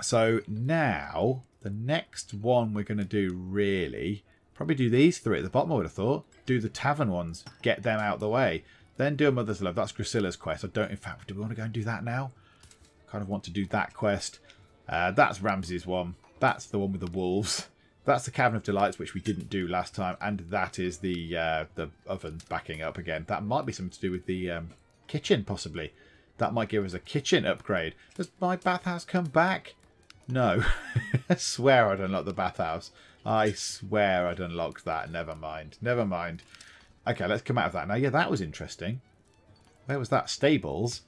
So now, the next one we're going to do, really, probably do these 3 at the bottom, I would have thought. Do the tavern ones. Get them out of the way. Then do a Mother's Love. That's Grusilla's quest. I don't, in fact, do we want to go and do that now? Kind of want to do that quest. That's Ramsey's one. That's the one with the wolves. That's the Cavern of Delights, which we didn't do last time. And that is the oven backing up again. That might be something to do with the kitchen, possibly. That might give us a kitchen upgrade. Does my bathhouse come back? No. I swear I'd unlocked the bathhouse. I swear I'd unlocked that. Never mind. Never mind. Okay, let's come out of that. Now, yeah, that was interesting. Where was that? Stables.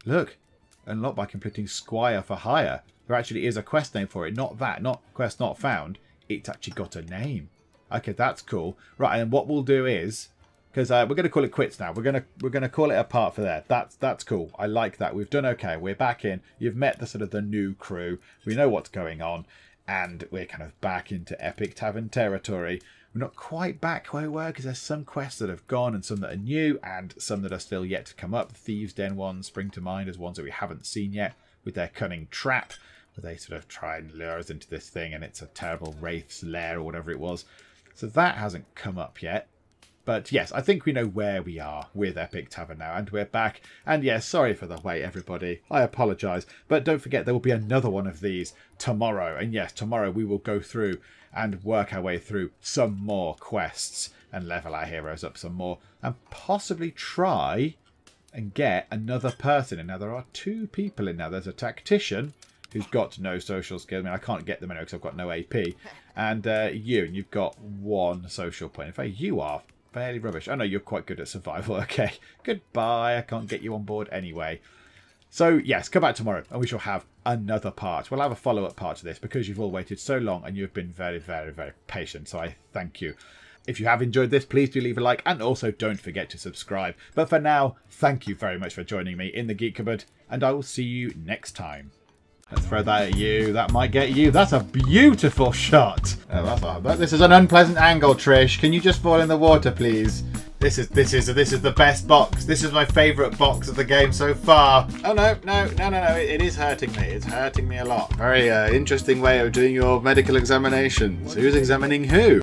Look. Unlocked by completing Squire for Hire. There actually is a quest name for it. Not that. Not quest not found. It's actually got a name. Okay, that's cool. Right, and what we'll do is... Because we're going to call it quits now. We're going to call it apart for there. That's cool. I like that. We've done okay. We're back in. You've met the sort of the new crew. We know what's going on. And we're kind of back into Epic Tavern territory. We're not quite back where we were because there's some quests that have gone and some that are new and some that are still yet to come up. The Thieves' Den ones spring to mind as ones that we haven't seen yet with their cunning trap. Where they sort of try and lure us into this thing and it's a terrible wraith's lair or whatever it was. So that hasn't come up yet. But yes, I think we know where we are with Epic Tavern now, and we're back. And yes, sorry for the wait, everybody. I apologise. But don't forget, there will be another one of these tomorrow. And yes, tomorrow we will go through and work our way through some more quests and level our heroes up some more. And possibly try and get another person in. Now, there are 2 people in now. There's a tactician who's got no social skills. I mean, I can't get them anyway because I've got no AP. And you, and you've got 1 social point. In fact, you are fairly rubbish. Oh no, you're quite good at survival. Okay, goodbye. I can't get you on board anyway. So yes, come back tomorrow and we shall have another part. We'll have a follow-up part to this because you've all waited so long and you've been very, very, very patient. So I thank you. If you have enjoyed this, please do leave a like, and also don't forget to subscribe. But for now, thank you very much for joining me in the Geek Cupboard, and I will see you next time. Let's throw that at you. That might get you. That's a beautiful shot. Oh, this is an unpleasant angle, Trish. Can you just fall in the water, please? This is the best box. This is my favourite box of the game so far. Oh no. It is hurting me. It's hurting me a lot. Very interesting way of doing your medical examinations. Who's examining who?